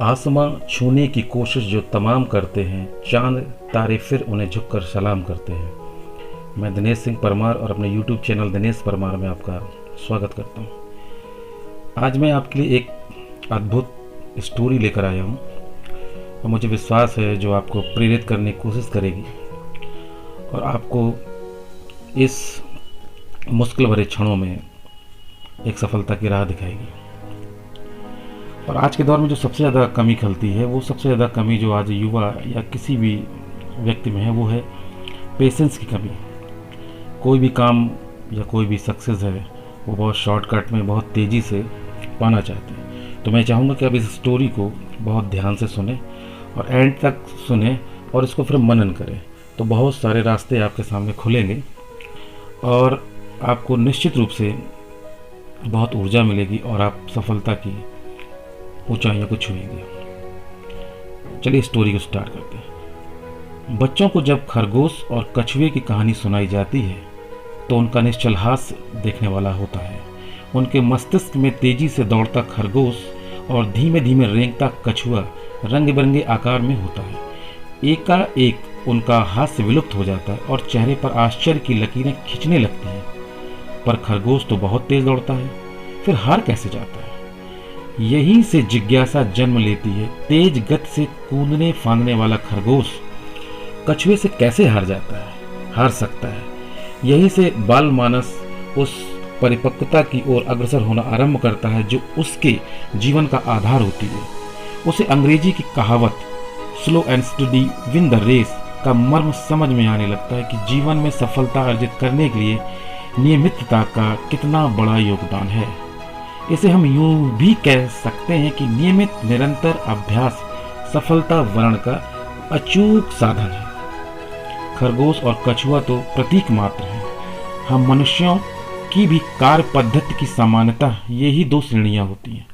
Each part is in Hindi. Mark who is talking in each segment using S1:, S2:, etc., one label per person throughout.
S1: आसमां छूने की कोशिश जो तमाम करते हैं, चांद तारे फिर उन्हें झुककर सलाम करते हैं। मैं दिनेश सिंह परमार और अपने YouTube चैनल दिनेश परमार में आपका स्वागत करता हूं। आज मैं आपके लिए एक अद्भुत स्टोरी लेकर आया हूं और मुझे विश्वास है जो आपको प्रेरित करने की कोशिश करेगी और आपको इस मुश्किल भरे क्षणों में एक सफलता की राह दिखाएगी। और आज के दौर में जो सबसे ज़्यादा कमी खलती है, वो सबसे ज़्यादा कमी जो आज युवा या किसी भी व्यक्ति में है, वो है पेशेंस की कमी। कोई भी काम या कोई भी सक्सेस है वो बहुत शॉर्टकट में, बहुत तेज़ी से पाना चाहते हैं। तो मैं चाहूँगा कि आप इस स्टोरी को बहुत ध्यान से सुने और एंड तक सुने और इसको फिर मनन करें, तो बहुत सारे रास्ते आपके सामने खुलेंगे और आपको निश्चित रूप से बहुत ऊर्जा मिलेगी और आप सफलता की ऊंचाइयों को छुएंगे। चलिए स्टोरी को स्टार्ट करते हैं। बच्चों को जब खरगोश और कछुए की कहानी सुनाई जाती है तो उनका निश्चल हास्य देखने वाला होता है। उनके मस्तिष्क में तेजी से दौड़ता खरगोश और धीमे धीमे रेंगता कछुआ रंग बिरंगे आकार में होता है। एकाएक उनका हास्य विलुप्त हो जाता है और चेहरे पर आश्चर्य की लकीरें खिंचने लगती हैं। पर खरगोश तो बहुत तेज दौड़ता है, फिर हार कैसे जाता है? यहीं से जिज्ञासा जन्म लेती है। तेज गति से कूदने फांदने वाला खरगोश कछुए से कैसे हार सकता है? यहीं से बाल मानस उस परिपक्वता की ओर अग्रसर होना आरंभ करता है जो उसके जीवन का आधार होती है। उसे अंग्रेजी की कहावत slow and steady win the race का मर्म समझ में आने लगता है कि जीवन में सफलता अर्जित करने के लिए नियमितता का कितना बड़ा योगदान है। इसे हम यूं भी कह सकते हैं कि नियमित निरंतर अभ्यास सफलता वर्ण का अचूक साधन है। खरगोश और कछुआ तो प्रतीक मात्र हैं। हम मनुष्यों की भी कार्य पद्धति की समानता यही दो श्रेणियां होती हैं।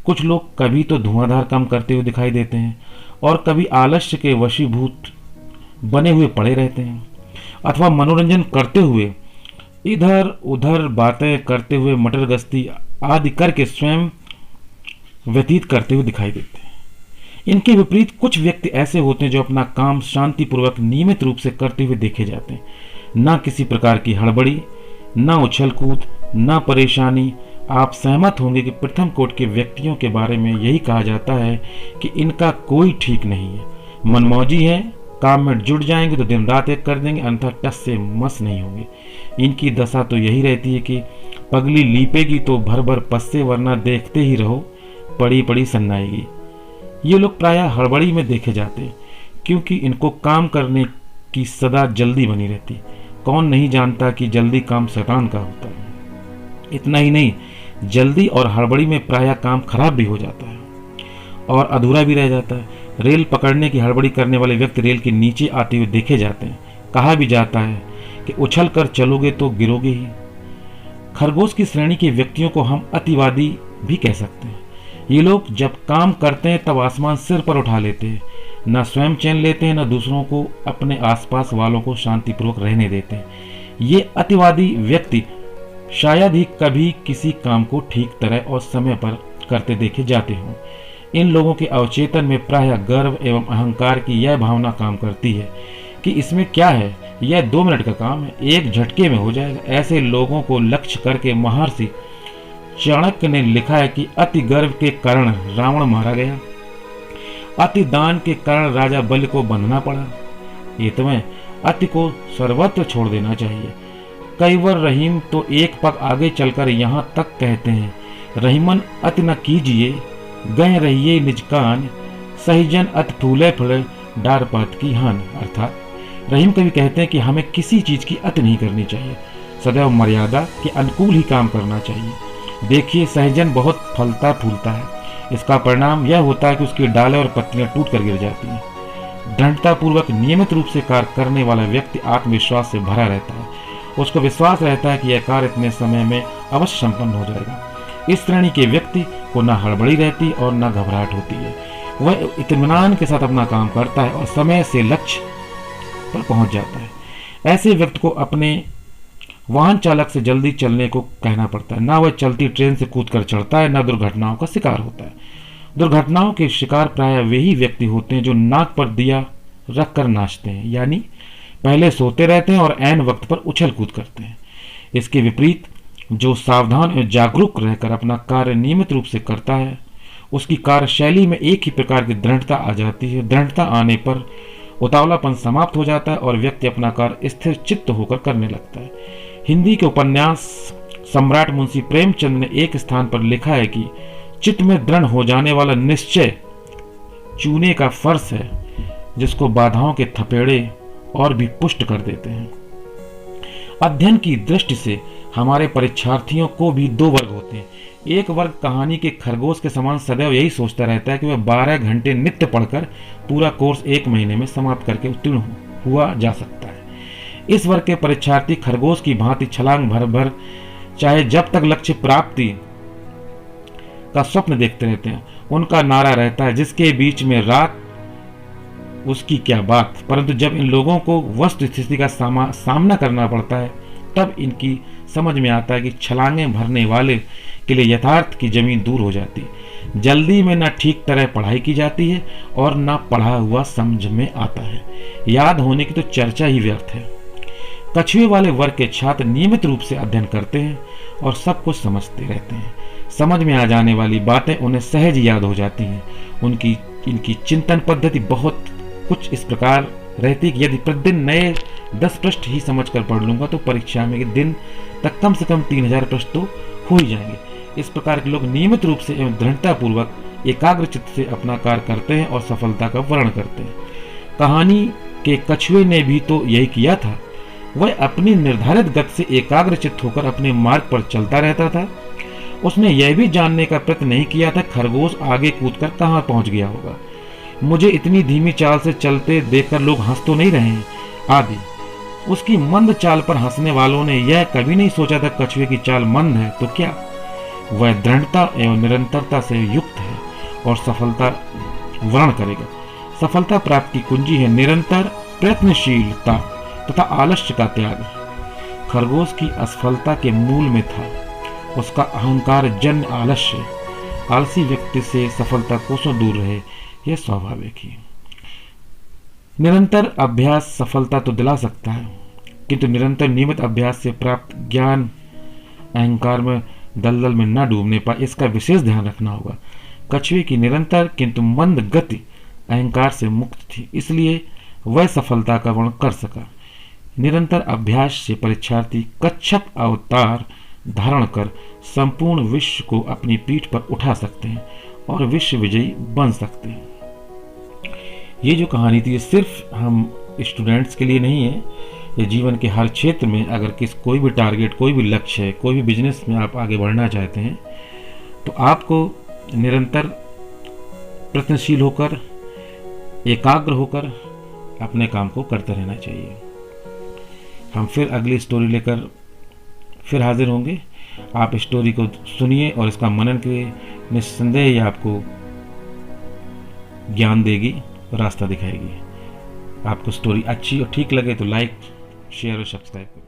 S1: कुछ लोग कभी तो धुआंधार काम करते हुए दिखाई देते हैं और कभी आलस्य के वशीभूत बने हुए पड़े रहते हैं, अथवा मनोरंजन करते हुए इधर उधर बातें करते हुए मटर गश्ती आदि करके स्वयं व्यतीत करते हुए दिखाई देते हैं। इनके विपरीत कुछ व्यक्ति ऐसे होते हैं जो अपना काम शांतिपूर्वक नियमित रूप से करते हुए देखे जाते हैं। ना किसी प्रकार की हड़बड़ी, ना उछल कूद, ना परेशानी। आप सहमत होंगे कि प्रथम कोटि के व्यक्तियों के बारे में यही कहा जाता है कि इनका कोई ठीक नहीं है। मनमौजी है, काम में जुट जाएंगे तो दिन रात एक कर देंगे, अन्यथा टस से मस नहीं होंगे। इनकी दशा तो यही रहती है कि पगली लीपेगी तो भर भर पस्से, वरना देखते ही रहो पड़ी पड़ी सन्नाएगी। ये लोग प्रायः हड़बड़ी में देखे जाते हैं क्योंकि इनको काम करने की सदा जल्दी बनी रहती। कौन नहीं जानता कि जल्दी काम शैतान का होता है। इतना ही नहीं, जल्दी और हड़बड़ी में प्रायः काम खराब भी हो जाता है और अधूरा भी रह जाता है। रेल पकड़ने की हड़बड़ी करने वाले व्यक्ति रेल के नीचे आते हुए देखे जाते हैं। कहा भी जाता है कि उछल कर चलोगे तो गिरोगे ही। खरगोश की श्रेणी के व्यक्तियों को हम अतिवादी भी कह सकते हैं। ये लोग जब काम करते हैं तब आसमान सिर पर उठा लेते हैं, न स्वयं चैन लेते हैं, न दूसरों को, अपने आसपास वालों को शांतिपूर्वक रहने देते हैं। ये अतिवादी व्यक्ति शायद ही कभी किसी काम को ठीक तरह और समय पर करते देखे जाते हों। इन लोगों के अवचेतन में प्रायः गर्व एवं अहंकार की यह भावना काम करती है कि इसमें क्या है, यह 2 मिनट का काम है, एक झटके में हो जाएगा। ऐसे लोगों को लक्ष्य करके महर्षि चाणक्य ने लिखा है कि अति गर्व के कारण रावण मारा गया, अति दान के कारण राजा बलि को बंधना पड़ा। इतमें अति को सर्वत्र छोड़ देना चाहिए। कई बार रहीम तो एक पग आगे चलकर यहाँ तक कहते हैं, रहीमन अति न कीजिए, गए रहिए निज कान, सहीजन अति फूले फूले डार पात की हान। अर्थात रहीम कवि कहते हैं कि हमें किसी चीज की अति नहीं करनी चाहिए, सदैव मर्यादा के अनुकूल ही काम करना चाहिए। देखिए, सहजन बहुत फलता फूलता है, इसका परिणाम यह होता है कि उसकी डालें और पत्तियां टूट कर गिर जाती हैं। दृढ़तापूर्वक नियमित रूप से कार्य करने वाला व्यक्ति आत्मविश्वास से भरा रहता है। उसको विश्वास रहता है कि यह कार्य इतने समय में अवश्य संपन्न हो जाएगा। इस श्रेणी के व्यक्ति को न हड़बड़ी रहती और न घबराहट होती है। वह इत्मीनान के साथ अपना काम करता है और समय से लक्ष्य पर पहुंच जाता है। ऐसे व्यक्ति को अपने वाहन चालक से जल्दी चलने को कहना पड़ता है। ना वह चलती ट्रेन से कूदकर चढ़ता है, ना दुर्घटनाओं का शिकार होता है। दुर्घटनाओं के शिकार प्राय वही व्यक्ति होते हैं जो नाक पर दिया रख कर नाचते हैं, यानी पहले सोते रहते हैं और ऐन वक्त पर उछल कूद करते हैं। इसके विपरीत जो सावधान और जागरूक रहकर अपना कार्य नियमित रूप से करता है, उसकी कार्यशैली में एक ही प्रकार की दृढ़ता आ जाती है। दृढ़ता आने पर उतावलापन समाप्त हो जाता है और व्यक्ति अपना कार्य स्थिर चित्त होकर करने लगता है। हिंदी के उपन्यास सम्राट मुंशी प्रेमचंद ने एक स्थान पर लिखा है कि चित्त में दृढ़ हो जाने वाला निश्चय चूने का फर्श है, जिसको बाधाओं के थपेड़े और भी पुष्ट कर देते हैं। अध्ययन की दृष्टि से हमारे परीक्षार्थियों को भी दो वर्ग होते हैं। एक वर्ग कहानी के खरगोश के समान सदैव यही सोचता रहता है कि वह 12 घंटे नित्य पढ़कर पूरा कोर्स 1 महीने में समाप्त करके उत्तीर्ण हुआ जा सकता है। इस वर्ग के परीक्षार्थी खरगोश की भांति छलांग भर भर चाहे जब तक लक्ष्य प्राप्ति का स्वप्न देखते रहते हैं। उनका नारा रहता है, जिसके बीच में रात उसकी क्या बात। परंतु जब इन लोगों को वस्तु स्थिति का सामना करना पड़ता है, तब इनकी समझ में आता है कि छलांगें भरने वाले के लिए यथार्थ की जमीन दूर हो जाती है। जल्दी में न ठीक तरह पढ़ाई की जाती है और न पढ़ा हुआ समझ में आता है। याद होने की तो चर्चा ही व्यर्थ है। कछुए वाले वर्ग के छात्र नियमित रूप से अध्ययन करते हैं और सब कुछ समझते रहते हैं। समझ में आ जाने वाली बातें उन्हें सहज याद हो जाती हैं। इनकी चिंतन पद्धति बहुत कुछ इस प्रकार रहती है कि यदि प्रतिदिन नए 10 पृष्ठ ही समझकर पढ़ लूंगा तो परीक्षा में दिन तक कम से कम 3000 पृष्ठ तो हो ही जाएंगे। इस प्रकार के लोग नियमित रूप से एवं दृढ़ता पूर्वक एकाग्र चित्त से अपना कार्य करते हैं और सफलता का वर्णन करते हैं। कहानी के कछुए ने भी तो यही किया था। वह अपनी निर्धारित गति से एकाग्र चित्त होकर अपने मार्ग पर चलता रहता था। उसने यह भी जानने का प्रयत्न नहीं किया था खरगोश आगे कूदकर कहां पहुंच गया होगा। मुझे इतनी धीमी चाल से चलते देखकर लोग हंस तो नहीं रहे हैं आदि। उसकी मंद चाल पर हंसने वालों ने यह कभी नहीं सोचा था कछुए की चाल मंद है तो क्या। वह दृढ़ता एवं निरंतरता से युक्त है और सफलता वर्ण करेगा। सफलता प्राप्ति की कुंजी है निरंतर प्रयत्नशीलता तथा आलस्य का त्याग। खरगोश की असफलता के मूल में था उसका अहंकार जन्य आलस्य। आलसी व्यक्ति से सफलता कोसों दूर रहे, यह स्वाभाविक ही। निरंतर अभ्यास सफलता तो दिला सकता है, किंतु निरंतर नियमित अभ्यास से प्राप्त ज्ञान अहंकार में दलदल में न डूबने पाए, इसका विशेष ध्यान रखना होगा। कछुए की निरंतर किंतु मंद गति अहंकार से मुक्त थी, इसलिए वह सफलता का वर्णन कर सका। निरंतर अभ्यास से परीक्षार्थी कच्छप अवतार धारण कर संपूर्ण विश्व को अपनी पीठ पर उठा सकते हैं और विश्व विजयी बन सकते हैं। ये जो कहानी थी सिर्फ हम स्टूडेंट्स के लिए नहीं है, ये जीवन के हर क्षेत्र में अगर कोई भी टारगेट, कोई भी लक्ष्य है, कोई भी बिजनेस में आप आगे बढ़ना चाहते हैं तो आपको निरंतर प्रयत्नशील होकर एकाग्र होकर अपने काम को करते रहना चाहिए। हम फिर अगली स्टोरी लेकर फिर हाजिर होंगे। आप स्टोरी को सुनिए और इसका मनन करिए, निस्संदेह ये आपको ज्ञान देगी, रास्ता दिखाएगी। आपको स्टोरी अच्छी और ठीक लगे तो लाइक, शेयर और सब्सक्राइब करें।